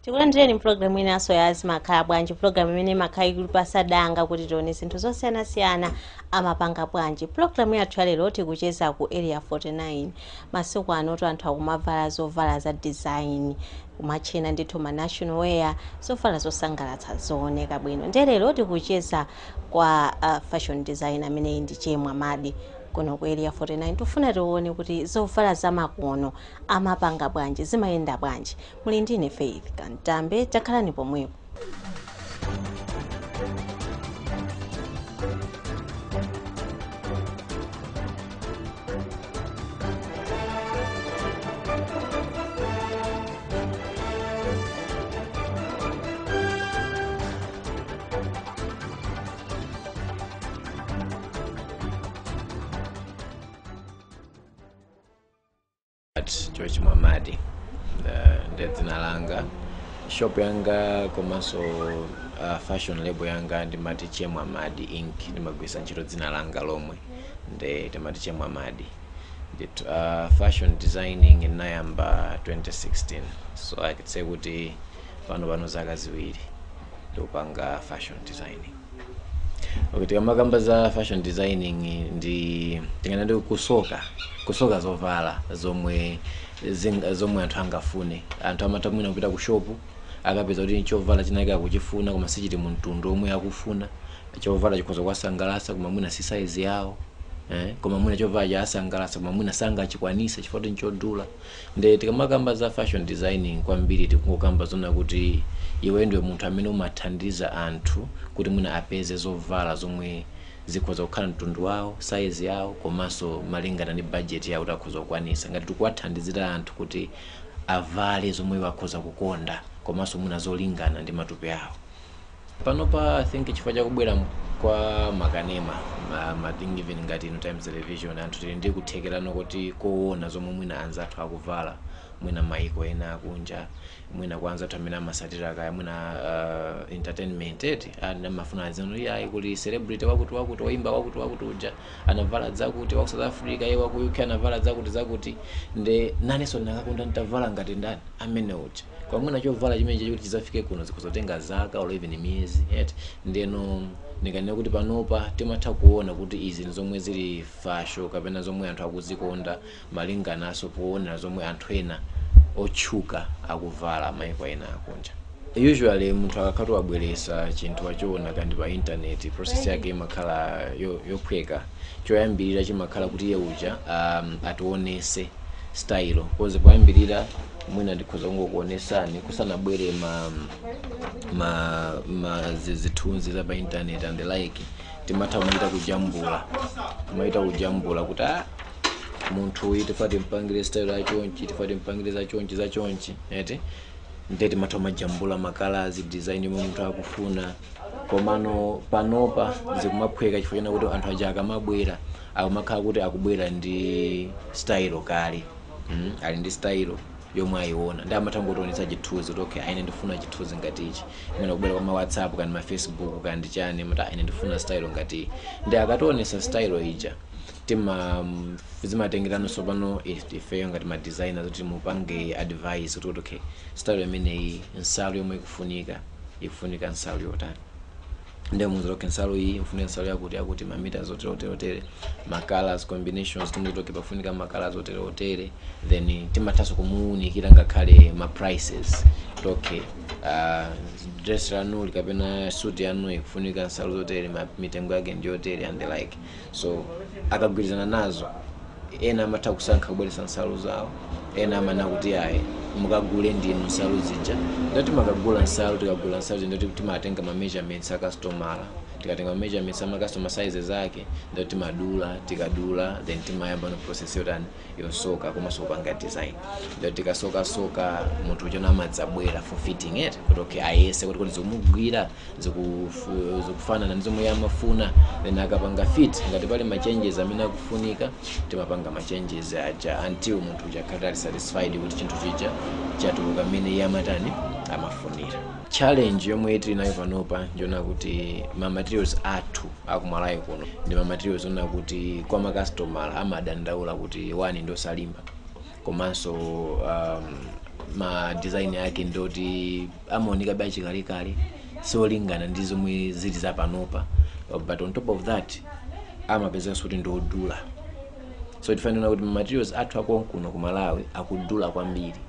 Tikulandireni program inaso ya Zimakhala Bwanji, program imene makhala ikulipasa danga kuti tione zinthu zosiyanasiyana amapanga bwanji. Program yathu lero tikucheza ku area 49. Masiku ano anthu akumavala zovala za design kumachena ndithu ma national wear, zovala zosangalatsa zooneka bwino. Lero tikucheza kwa fashion designer amene ndi Che Mwamadi kuno ku area 49. Tufuna tione kuti zovala zamakono amapanga bwanji, zimayenda bwanji. Muli ndine Faith Kamtambe, takhalani pomwepo. Che Mwamadi ndedzina langa, shop yanga komanso fashion label yanga ndimati Che Mwamadi Inc. Ndimagwisa ntchito dzina langa lomwe ndimati Che Mwamadi. Fashion designing inayamba 2016, so I could say kuti pano zaka ziwiri ndikupanga fashion designing. Okay, tikamagamba za fashion designing ndi tingana kusoka zovala zomwe anthu angafune. Anthu amatamwina kupita ku shop akapeza kuti chovala chinayika kuchifuna koma sichiti mu mtundu omwe akufuna. Chovala chikhoza kwasangalasa koma mwina si size yawo, koma mwina chovala chasangalasa koma mwina sanga chikwanisa chifukwa nchodula. Nde tikamakamba za fashion designing kwambiri tikungokamba zona kuti iwe ndiwe munthu amene umathandiza anthu kuti mwina apeze zovala zomwe zikhoza kukhala mtundu wawo, size yawo, komanso malingana ndi budget yawo kuti akhoza kukwanisa. Ngati tikuwathandizira anthu kuti avale zomwe wakhoza kukonda komanso mwina zolingana ndi matupi awo. Panopa I think chifukwa chakubwera kwa makanema mating even ngati ino Times Television, anthu tili ndi kuthekerano kuti koona zomwe mwina anzathu akuvala mwina maiko ena akunja, mwina kwanza amene amasatira kaya mwina entertainment amafuna azino yayi kuti celebrity wakuti waimba wakuti uja anavala zakuti wa South Africa iye waku UK anavala zakuti nde naneso ndakakonda ntavala ngati ndani amene uja kwa mwina chovala chimene kuti chizafike kuno zikuzotenga zaka or even miyezi ndeno ndikanena kuti panopa timatha kuona kuti izi nzomwe zili fashion kapena zomwe anthu akuzikonda malinganaso poona zomwe anthu ena otchuka akuvala maiko ena akunja. Usually munthu akakhala wabweresa chinthu wachiona kandi pa internet, process yake imakhala yophweka. Choyambirira chimakhala kuti iye uja ationese style, koze poyambirira mwina ndikhoza kungokuonesani kusanabwere zithunzi za pa internet and the like. Timatha kujambula kuti munthu uyu tifati mpangire style achonchi, tifati mpangire zachonchi ndeti timatha majambula makalazi design yomwe munthu akufuna. Komano panopa zikumaphweka chifukwa kuti anthu aja akamabwera akumakhala kuti akubwera ndi style kale, ali ndi style yomwe ayiona ndi amatha ngotionetsa chithunzi kuti okay ine ndifuna chithunzi ngati ichi, mwina kubwera kwa ma WhatsApp kandi ma Facebook kandi chani mata ine ndifuna style ngati ndi akationesa style ija zimatengerano sopano ifeyo ngati ma designers kuti mupange advice kuti okay style imeneyi nsalu yomwe ikufunika nsalu yotani, nde muzoke nsalu iyi ifunika nsalu yakuti mamita zotere ma colors combinations tumutoke pafunika ma colors zotere then timathaso kumuunikira ngakhale ma prices okay dress lanu likapena suit yanu ikufunika nsalu zotere mitengo yake ndiyotere and the like. So akagwirizana nazo ena amatha kusankha kubweresa nsalu zawo, ena amana kuti ayi mukagule ndinu nsalu zija. Ndati makagula nsalu tikagula nsalu ndati timatenga ma measurements a customer, tikatenga measurements ama customer sizes zake ndati tikadula then timayamba no process yotani yosoka komanso kupanga design. Ndati tikasoka munthu uja amadzabwera for fitting kuti okay ayese kuti zomugwira zikufanana ndi zomwe amafuna, then akapanga fit ngati pali ma changes amene akufunika timapanga ma changes aja until munthu uja akhala satisfied kuti chinthu chija chatuluka mmene iye amafunira. Challenge yomwe tili nayo panopa ndiona kuti ma materials athu akumalayi kuno ndi ma materials ona kuti kwa ma customer amadandaula kuti wani ndosalimba komanso ma design yake ndoti amaoneka bachi kale solingana ndi zomwe zili zapanopa, but on top of that amapeza kuti ndodula. So tifanira kuti materials athu akonkuno ku Malawi akudula kwambiri,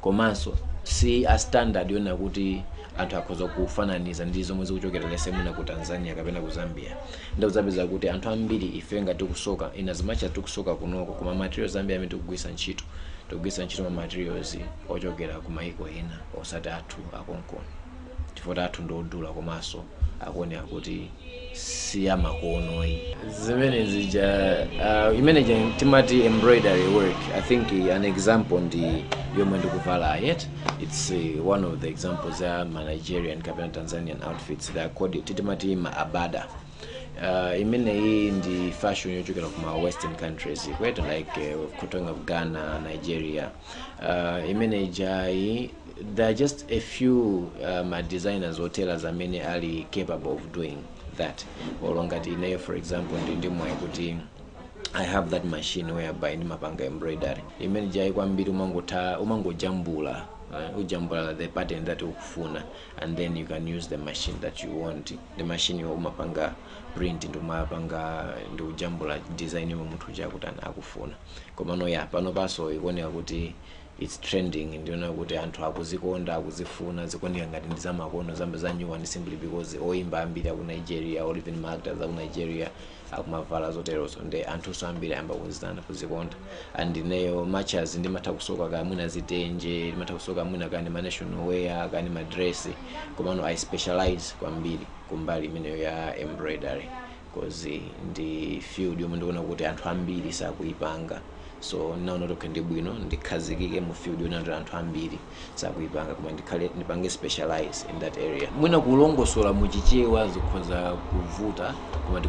komanso si a standard yona kuti anthu akhoza kufananiza ndi zomwe zikuchokera lese mwina ku Tanzania kapena ku Zambia. Ndio zapeza kuti anthu ambiri ife ngati tikusoka in as much as tikusoka kunoko, koma materials ambiri amene tikugwisa ntchito ma materials ochokera ku maiko ena osati athu akonkono, chifukwa athu ndodula komanso akuoneka kuti si amakono zimene zija imene timati embroidery work. I think an example ndi yomwe ndikuvala yet it's one of the examples ma Nigerian kapena Tanzanian outfits that are called timati ma abada. Imene hii ndi fashion yochokera kuma western countries kwetu like talking of Ghana, Nigeria. Imene jai there are just a few designers or tailors amene ali capable of doing that. Olongati ineyo for example ndi mwa kuti I have that machine whereby ndimapanga embroidery. Imene jai kwambiri umangojambula ujambula the pattern that ukufuna, and then you can use the machine that you want. The machine umapanga print ndo mapanga ndo ujambula design yomwe munthu jakutana akufuna. Koma no ya pano paso ikuoneka kuti it's trending, ndiona kuti anthu akuzikonda akuzifuna zikuoneka ngati ndi zamakono zamba zanyuwa ndi simply because oimba ambiri aku Nigeria or even actors aku Nigeria akumavala zoteroso ndi anthu so ambiri amba kuzitana kuzikonda. And neyo matches ndimatha kusoka ka mwina zitenje, ndimatha kusoka mwina kani ma national wear kani ma dress, koma no I specialize kwambiri kumbali imene ya embroidery because ndi field yomwe ndikuona kuti anthu ambiri sakuipanga. So now not okay ndibwino ndikhazikike mu field yona anthu ambiri sakuipanga, koma ndipange specialize in that area. Mwina kulongosola muchichewa zikhoza kuvuta, koma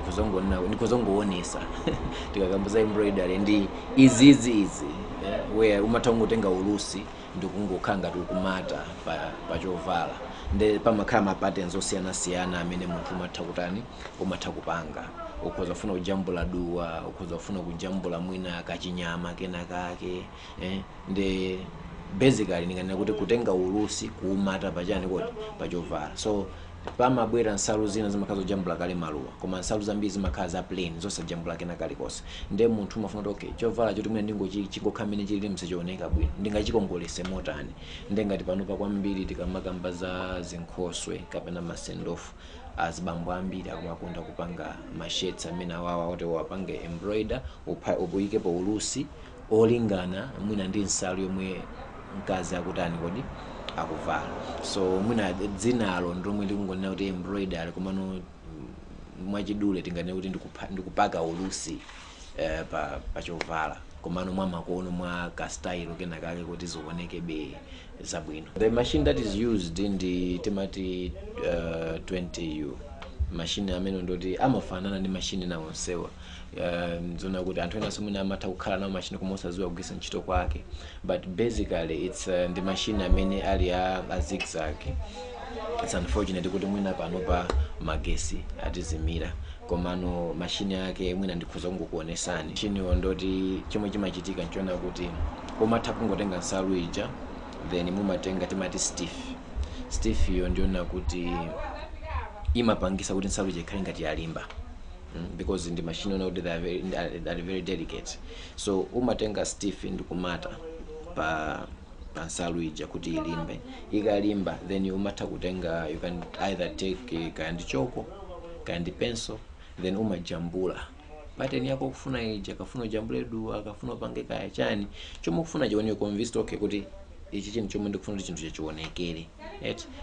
ndikhoza ngoonesa tikakambuza embroidery ndi izi where umatha ngotenga ulusi ndikungokanga tukumata pa chovala ndi pamakhala ma patterns osiyana amene munthu umatha kupanga. Ukhoza kufuna kujambula duwa, ukhoza kufuna kujambula mwina kachinyama kena kake ndi basically ningana kuti kutenga ulusi kuumata pachani kodi pachovala. So pamabwera nsalu zina zimakhaza kujambula kale maluwa, koma nsalu zambiri zimakhala za plain zosajambula kena kale konse. Ndi munthu umafuna kuti okay chovala choti mwina ndingokhamene chili msichooneka bwino ndingachikongolese motani. Ndi ngati panopa kwambiri tikamakamba za zinkhoswe kapena masendofu azibambo ambiri akumakonda kupanga mashirts amene awawa wote wapange embroider upuyike pa ulusi olingana mwina ndi nsalu yomwe mkazi akutani kodi akuvala. So mwina dzinalo ndomwe ndikungonena kuti embroidery, komano mwachidule tingane kuti ndikupaka ulusi pa chovala, komano mwa makono mwa ka style kena kake kuti zioneke be zabwino. The machine that is used in the timati 20U machine amene ndoti amafanana ndi machine na onsewa. Nzona kuti anthu ena somwe amatha kukhala na machine koma osaziwa kugwisa ntchito kwake, but basically it's the machine amene ali a zigzag. It's unfortunate kuti mwina pano pa magesi atizimira, komano machine yake mwina ndikhoza kungokuonesani. Machine ndoti chomwe chimachitika nchiona kuti umatha kungotenga nsalu ija then mumatenga timati stiff yo ndiona kuti imapangisa kuti nsalu ija ikhale ngati yalimba because ndi machine ona kuti they are very delicate. So umatenga stiff ndikumata pa nsalu ija kuti ilimbe. Ikalimba then umatha kutenga, you can either take kandi choko kandi pencil then umajambula pattern yako kufuna ija, kafuna ujambule duwa, kafuna upange kaya chani chomwe kufuna jione convinced okay kuti ichi chinthu chomwe ndikufuna chinthu chachionekere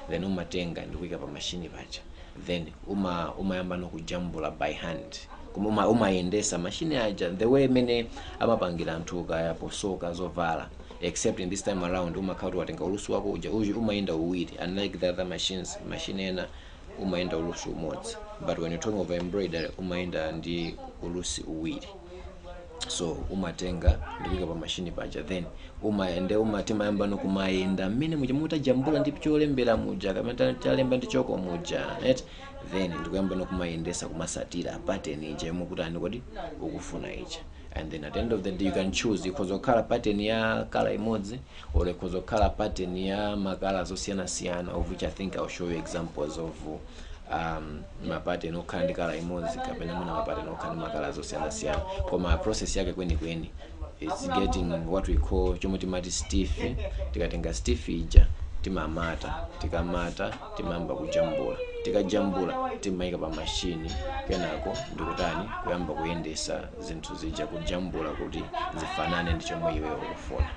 then umatenga ndikuika pa machine pacha, then umayamba nokujambula by hand, koma umayendesa machine aja the way mene amapangira anthu kaya posoka zovala, except in this time around umakhala watenga ulusi wako uja umayenda uwiri, unlike the other machines machine ena umayenda ulusi umodzi, but when you talking of embroidery umayenda ndi ulusi uwiri. So umatenga ndikuika pa machine paja then umatima nokumayenda mmene muja mutajambula ndi cholembera muja kamene chalemba ndi choko muja then ndikuyamba nokumayendesa kumasatira pattern ija yomwe kuti ani kodi ukufuna ija. and then at the end of the day you can choose ikozo kala pattern ya kala imodzi or ikozo kala pattern ya makala zosiyana of which I think I'll show you examples of mapattern okhala ndi kala imodzi kapena mwina mapattern okhala ndi makala zosiyana koma process yake kweni it's getting what we call chomwe timati stiff. Tikatenga stiff ija timamata, tikamata timamba kujambula, tikajambula timaika pa machine, kenako ndikutani kuyamba kuyendesa zinthu zija kujambula kuti zifanane ndi chomwe iwe ukufuna.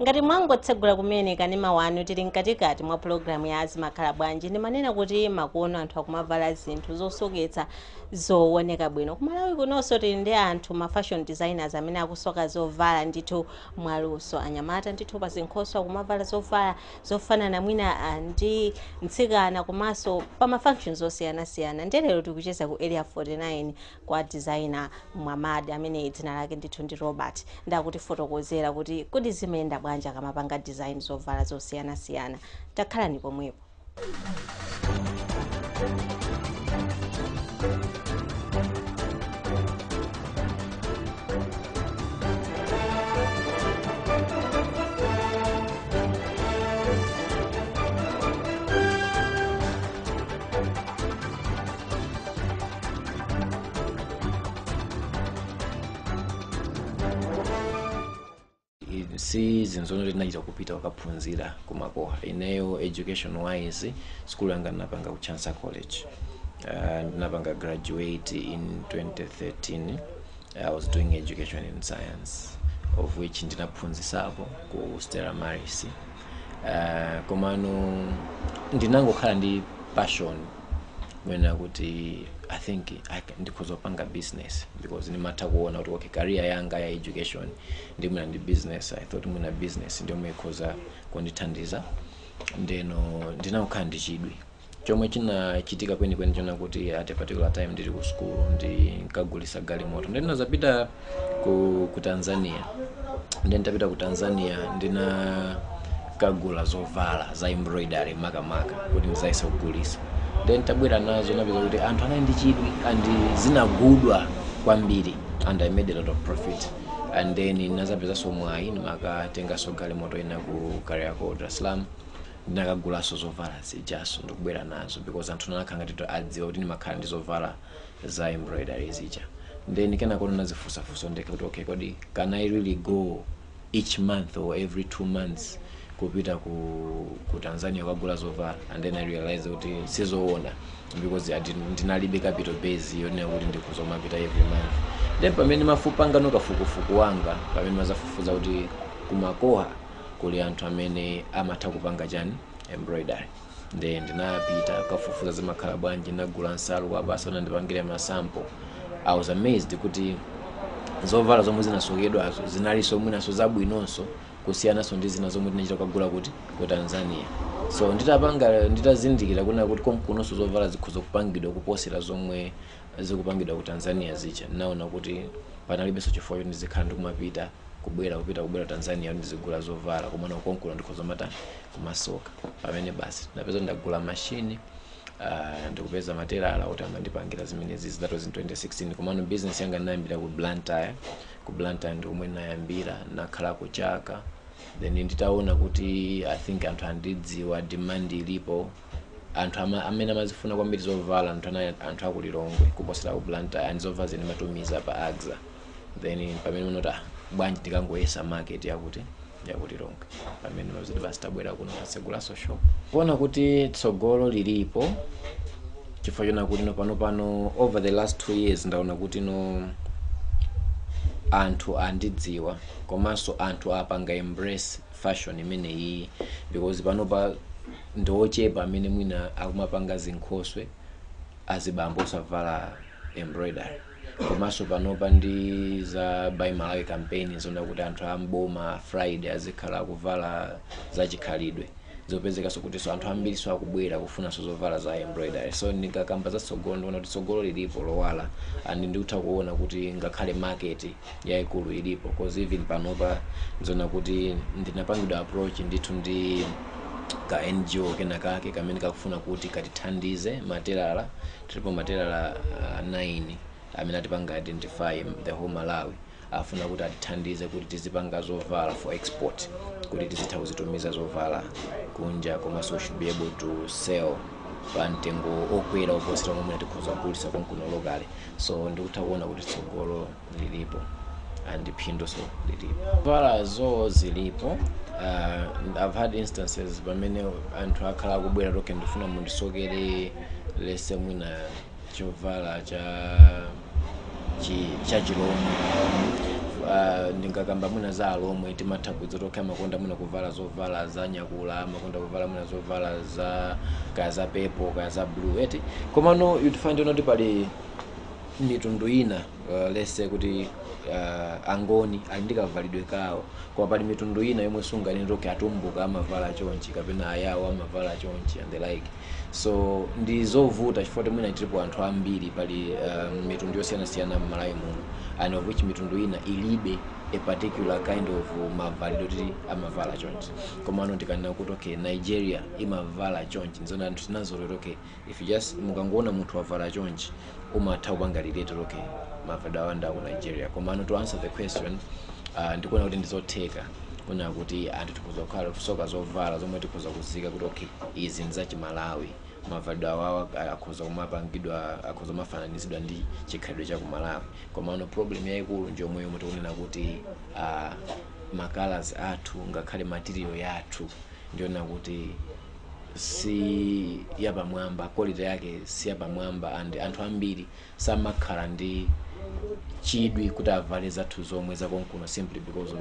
Ngati mwangotsegula kumene kanema wanu tili mkatikati mwa programu ya Zimakhala Bwanji, ndimanena kuti makuona anthu akumavala zinthu zosoketsa zooneka bwino. Kumalawi kunonso tili ndi anthu ma fashion designers amene akusoka zovala ndithu mwaluso. Anyamata ndithu pa zinkhoso akumavala zovala zofanana mwina ndi mtsikana komanso pa ma functions osiyanasiyana. Ndelero tikucheza ku Area 49 kwa designer Mwamadi amene dzina lake ndithu ndi Robert. Ndakuti fotokozera kuti kodi zimenda bwanja kamapanga design zovala zosiyanasiyana. Takhalani pomwepo. Si zinzono linaita kupita wakaphunzira kumakoha. Ineyo education wise school yanga napanga ku Chansa College. Napanga graduate in 2013. I was doing education in science, of which ndinaphunzisapo ku Stella Maris. Komano ndinangokhala ndi passion when kuti I think ndikuzopanga business because nimatha kuona kuti okay career yanga ya education ndimuna ndi business. I thought muna business ndio mekoza kundithandiza ndeno ndinakhala ndi chidwi chomwe chinachitika kweni chona kuti at a particular time ndili ku school ndikagulisa galimoto ndinazapita ku Tanzania. Nditapita ku Tanzania ndinakagula zovala za embroidery makamaka kuti ndizaise kugulisa. Then tabwera nazo napeza kuti anthu anali ndi chidwi and zinagudwa kwambiri and I made a lot of profit. And then nazapeza somwayi nimakatenga so galimoto ina ku Kariakoo Dar es Salaam ndinakagula so zovala zijaso ndikubwera nazo because anthu nakanga tito adziwa kuti nimakhala ndi zovala za embroidery zija. Then kenako nazifusafusa ndikuti okay kodi can I really go each month or every 2 months kupita ku Tanzania kugula zovala. And then I realized kuti sizoona because ndinalibe capital base yone kuti ndikuzomapita every month. Then pamene mafupanga nokafukufuku wanga pamene mazafufuza kuti kumakoha kuli anthu amene amatha kupanga chani embroidery. Then ndinapita kafufuza Zimakhala Bwanji nagula nsalu kwa basa ndipangire masample. I was amazed kuti zovala zomwe zinasokedwazo zinaliso mwinaso zabwinonso kusiyanaso ndi zina zomwe tinachita kugula kuti ku Tanzania. So nditazindikira kuna kuti konkunoso zovala zikhoza kupangidwa kuposera zomwe zikupangidwa ku Tanzania zija. Naona kuti panalibenso chifukwa choti ndizikhala ndikumapita kubwera Tanzania ndizigula zovala komana konkuno ndikhoza mata kumasoka. Pamene basi napeza ndagula machine ndikupeza material kuti amandipangira zimenezi zidato in 2016 komano business yanga ndinayambira ku Blantyre. Ku Blantyre ndikomwe ndinayambira nakhala ku chaka. Then nditaona kuti I think anthu andidziwa demand ilipo anthu amene amazifuna kwambiri zovala anthu aku Lilongwe kuposera ku Blantyre and zovala zimatumiza pa Axa. Then pamene unota bwanji ndikangoyesa market yakuti Lilongwe pamene mazidi basitabwera kuno pasegula shop kuona kuti tsogolo lilipo chifukwa chona kuti pano over the last 2 years ndaona kuti anthu andidziwa komanso anthu apanga embrace fashion imene iyi because panopa ndochepa amene mwina akumapanga zinkhoswe azibambo savala embroidery. Komanso panopa ndi za Buy Malawi campaign zonda kuti anthu amboma Friday azikhala kuvala zachikhalidwe zopezeka so kuti so anthu ambiri so akubwera kufuna so zovala za embroidery. So ndikakamba za tsogolo ndiona kuti tsogolo lilipo lowala and ndikutha kuona kuti ngakhale market yaikulu ilipo cause even panopa nzona kuti ndinapangidwa approach ndithu ndi ka NGO kenakake kamene kakufuna kuti katithandize material triple material 9 amene atipanga identify the whole Malawi afuna kuti atithandize kuti tizipanga zovala for export kuti tizitha kuzitumiza zovala kunja koma so should be able to sell pantengo okwera oposera momwe tikhoza kugulisa konkuno locally. So ndikutha kuona kuti tsogolo lilipo and phindu so lilipo zovala zo zilipo. I've had instances pamene anthu akhala kubwera toke ndifuna mundisokere lese mwina chovala cha chilomwe ndingakamba mwina za alomwe timatha kuzotoka makonda mwina kuvala zovala za nyakula makonda kuvala mwina zovala za kaza pepo kaza blue eti komano you'd find not pali mitundu ina lese kuti angoni andika validwe kawo kwa pali mitundu ina yomwe sunga nitoke atumbuka amavala chonchi kapena ayawo amavala chonchi and the like. So ndizovuta chifukwa mwina tilipo anthu ambiri pali mitundu yosiyana m'Malawi muno and of which mitundu ina ilibe a particular kind of mavalidity amavala chonchi. Komano ndikanena kuti okay Nigeria imavala chonchi nzona anthu tinazolero okay if you just mukangona munthu wavala chonchi umatha kupanga relate okay mavada wanda ku Nigeria. Komano to answer the question ndikuona kuti ndizotheka kuna kuti anthu tikuzokhala kusoka zovala zomwe tikuza kuzika kuti okay izi nzachi Malawi mavada wawa akhoza kumapangidwa akhoza mafananizidwa ndi chikhalidwe cha ku Malawi. Komano problem yaikulu njomwe yomwe tikunena kuti macolors athu ngakhale material yathu ndiona kuti si yapamwamba quality yake si yapamwamba and anthu ambiri samakhala ndi chidwi kuti avale zathu zomwe zakonkuno simply because of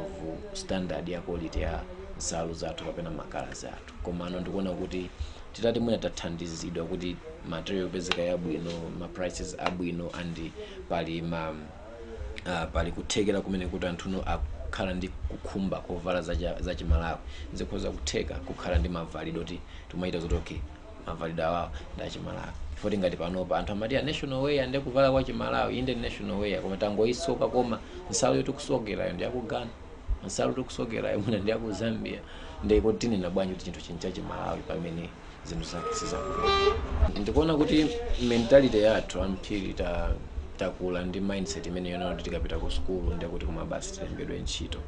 standard ya quality ya nsalu zathu kapena macolors athu. Komano ndikuona kuti titati mwina tathandizidwa kuti material yopezeka yabwino ma prices abwino and pali kuthekera kumene kuti anthuno akhala ndi kukhumba kovala za chimalawi nzikhoza kutheka kukhala ndi mavalido kuti tumaita zoti okay mavalido awa nda chimalawi. Foti ngati panopa anthu amati national wear ndi kuvala kwa chimalawi inde national wear koma tangoisoka koma nsalu yoti kusokerayo ndi yakugana nsalu yoti kusokerayo mwina ndi yaku Zambia ndiko tinena bwanji kuti chinthu chincha chimalawi pamene zinthu zake sizakula. Ndikuona kuti mentality yathu amphiri takula ndi mindset imene yona kuti tikapita ku school ndi kuti kumabasi tilembedwe ntchito.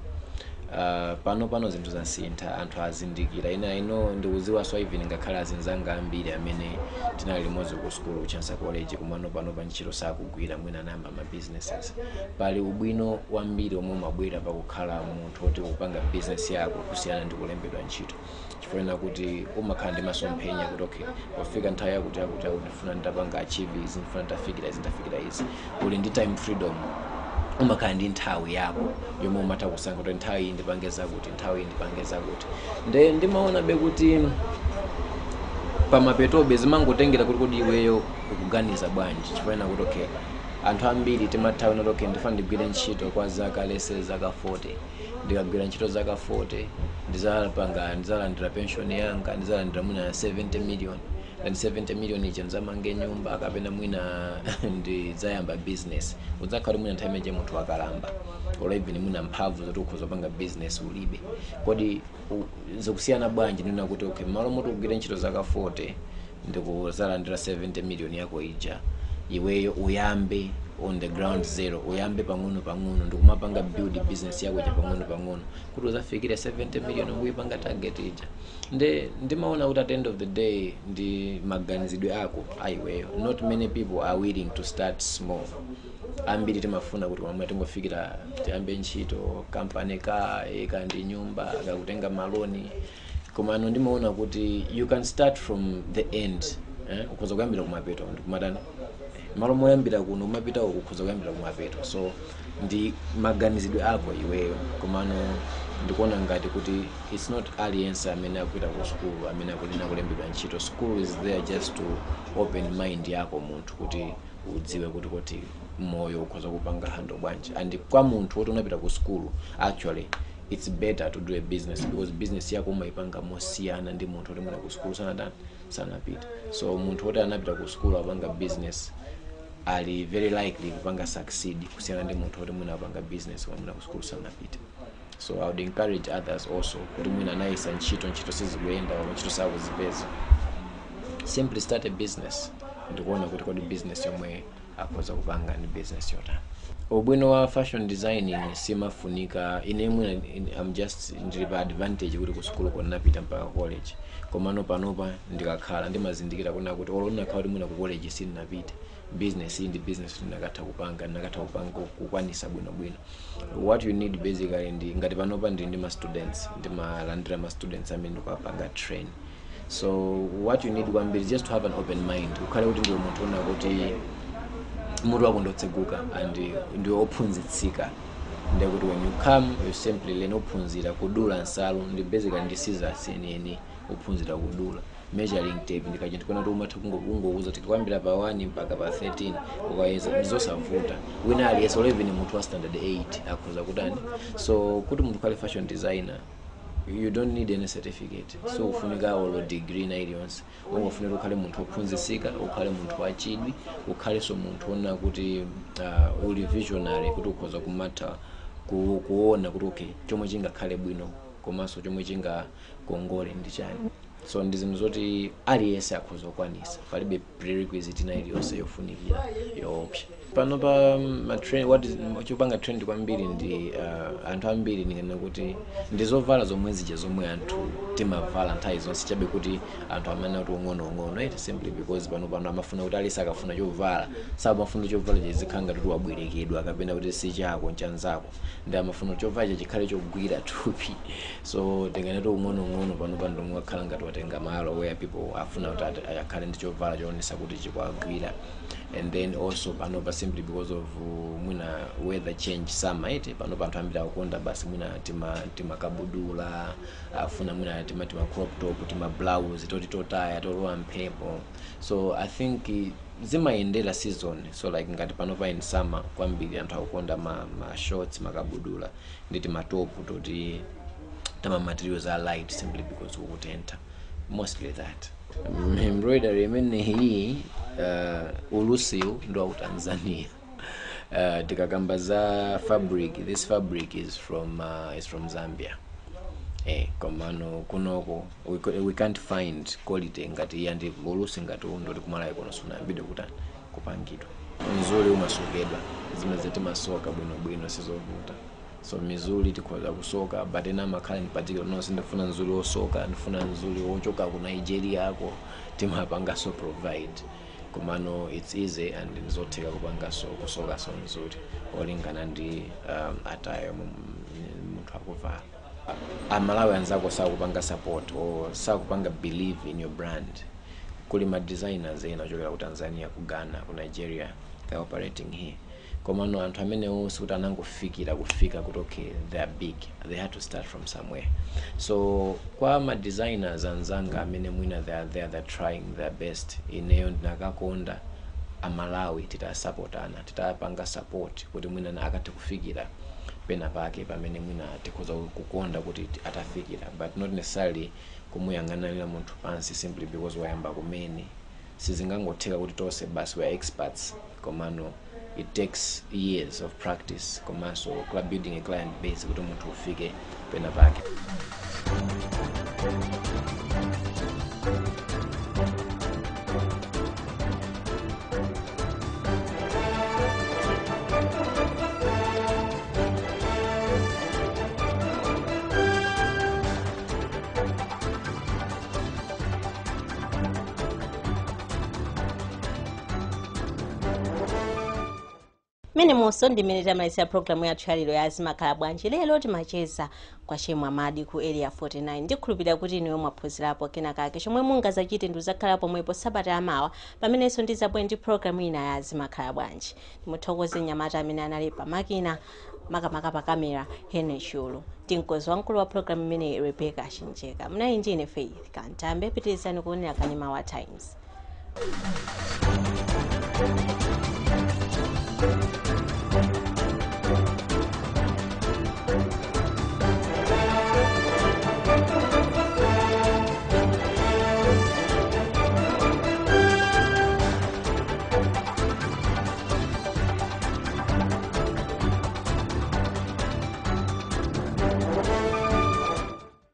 Pano zinthu zasintha anthu azindikira ino ndikuziwa so even ngakhala azinzanga ambiri amene tinali limodzi ku school kuchansa college kumano pano pa ntchito sakugwira mwina namba ma businesses. Pali ubwino wambiri omwe mabwera pakukhala munthu oti kupanga business yako kusiyana ndi kulembedwa ntchito chifukwa kuti umakhala ndi masomphenya kuti okay wafika nthawi yakuti ndifuna ndapanga achieve izi ndifuna ndafikira izi uli ndi time freedom umakhala ndi nthawi yako yomwe umatha kusankha kuti nthawi iyi ndipangeza kuti nthawi iyi ndipangeza kuti ndimaona be kuti pamapetobe zimangotengera kuti kodi iweyo ukuganiza bwanji chifukwa kuti okay anthu ambiri timathawi kuti okay ndifuna ndigwire ntchito kwa zaka lese zaka 40 ndikagwira ntchito zaka 40 ndizalandira pension yanga ndizalandira mwina 70 million and 70 million ichi nzamange nyumba kapena mwina ndizayamba business udzakhala mwina nthawi imene munthu akalamba or even mwina mphamvu zoti ukhoza kupanga business ulibe. Kodi zikusiyana bwanji ndina kuti okay malo moti ugwire ntchito zaka 40 ndikuzalandira 70 million yako ija iweyo uyambe on the ground zero uyambe pang'ono ndikumapanga build business yako cha pang'ono kuti uzafikire 70 million uyipanga target ija ndimaona kuti at the end of the day ndi maganizidwe ako aiweyo. Not many people are willing to start small. Ambiri timafuna kuti mwamwe tingofikira tiyambe ntchito company eka ndi nyumba akakutenga maloni komano ndimaona kuti you can start from the end ukhoza kuyambira kumapeto ndikumatani malo moyambira kuno umapita ukhoza kuyambira kumapeto. So ndi maganizidwe ako iweyo komano ndikuona ngati kuti it's not alliance amene akupita ku school amene akulina kulembedwa ntchito. School is there just to open mind yako munthu kuti udziwe kuti moyo ukhoza kupanga hando bwanji and kwa munthu woti unapita ku school actually it's better to do a business because business yako umaipanga mosiyana ndi munthu oti mwina ku school sanapita. So munthu oti anapita ku school apanga business ali very likely kupanga succeed kusiyana ndi munthu oti mwina apanga business kwa mwina ku school sanapita. So I would encourage others also kuti mwina anayisa ntchito sizikuyenda wa ntchito sakuzipeza, simply start a business ndikuona kuti kodi business yomwe akhoza kupanga ndi business yotani. Ubwino wa fashion designing simafunika ine mwina I'm just ndilipa advantage kuti ku school kwa napita mpaka college, komano panopa ndikakhala ndimazindikira kuna kuti olona khawti mwina ku college sinapita business ndi business ndakatha kupanga kukwanisa bwino. What you need basically ndi ngati panopa ndi ma students ndimalandira ma students amene ndikupanga train. So what you need kwambiri is just to have an open mind, ukhale kuti ndiwe munthu ona kuti mutu wako ndotseguka and ndiwe ophunzitsika, ndekuti when you come you simply learn ophunzira kudula nsalu ndi basically ndi scissors yeniyeni ophunzira kudula measuring tape ndikachenti kuna kuti umatha kungokuza kuti kwambira pa 1 mpaka pa 13 ukayeza ndizosavuta wina aliyeso 11 munthu wa standard 8 akhoza kutani. So kuti munthu kale fashion designer you don't need any certificate, so ufunika olo degree na iliyonse, ungofunika ukhale munthu ophunzitsika, ukhale munthu wachidwi, ukhale so munthu ona kuti uli visionary kuti ukhoza kumatha kuona kuti okay chomwe chingakhale bwino komanso chomwe chingakongole ndi chani. So ndi zinthu zoti aliyense akhoza kukwanisa, palibe prerequisite na iliyonse yofunikira yoopsa. Pano pa chopanga trend kwambiri ndi anthu ambiri ndingena kuti ndizovala zomwe zija zomwe anthu timavala nthawi zonse, chabe kuti anthu amene kuti ung'ono it simply because pano amafuna kuti alisa akafuna chovala samafuna chovala chizikhanga kuti wabwerekedwa kapena kuti si chako nchanzako, ndi amafuna chovala chikhale chogwira thupi. So ndingena kuti ung'ono pano ndimwe akhala ngati watenga malo where people afuna kuti akhale ndi chovala choonesa kuti chikwagwira. And then also panopa simply because of mwina weather change summer ite panopa anthu ambiri akukonda basi mwina timakabudula afuna mwina tima crop top tima blouse totaya tolowa mphepo. So I think zimayendera season, so like ngati panopa in summer kwambiri anthu akukonda ma shorts makabudula ndi tima top toti tama materials are light simply because ukutenta mostly that. Embroidery imene hii ulusiu ndo wa Tanzania. Tikakamba za fabric, this fabric is from Zambia. Komano kunoko we can't find quality ngati yandi ulusi ngati ndo likumala ikono suna bide kutani kupangidwa nzuri umasogedwa zimezete masoka bwino sizovuta. So mizuri tikhoza kusoka but ena makhala in particular no sindifuna nzuri osoka, ndifuna nzuri ochoka ku Nigeria yako timapanga so provide komano it's easy and nizotheka kupanga so kusoka so nzuri olingana ndi atayo munthu akuvala. Amalawi anzako sakupanga support or sakupanga believe in your brand. Kuli ma designers ena ochokera ku Tanzania, ku Ghana, ku Nigeria, they're operating here. Komano anthu amene onse kuti anangofikira kufika kuti okay they are big, they had to start from somewhere. So kwa ma designers anzanga amene mwina they're trying their best, ineyo ndinakakonda amalawi titasupportana, titapanga support kuti mwina akathe kufikira pena pake pamene mwina tikhoza kukonda kuti atafikira, but not necessarily kumuyang'anira munthu pansi simply because wayamba kumene. Sizingangotheka kuti tonse basi we are experts, komano it takes years of practice komanso club building a client base kuti munthu ufike pena pake. Mene monso ndimeneta maisa programu ya Charilo ya Zimakhala Bwanji. Lero timacheza kwa Che Mwamadi ku Area 49. Ndikhulupirira kuti niwe mwaphunzirapo kenakake chomwe mungazachite ndi uzakhala pomwepo sabata yamawa pamenenso ndizabwera ndi programu ina ya Zimakhala Bwanji. Ndimuthokoze nyamata amene anali pamakina makamaka pa kamera Henry Shulu. Tinkozi wankulu wa programu imene Rebecca Shinjeka. Mnayi ndine Faith Kamtambe, pitirizani kuonera Kanima wa Times.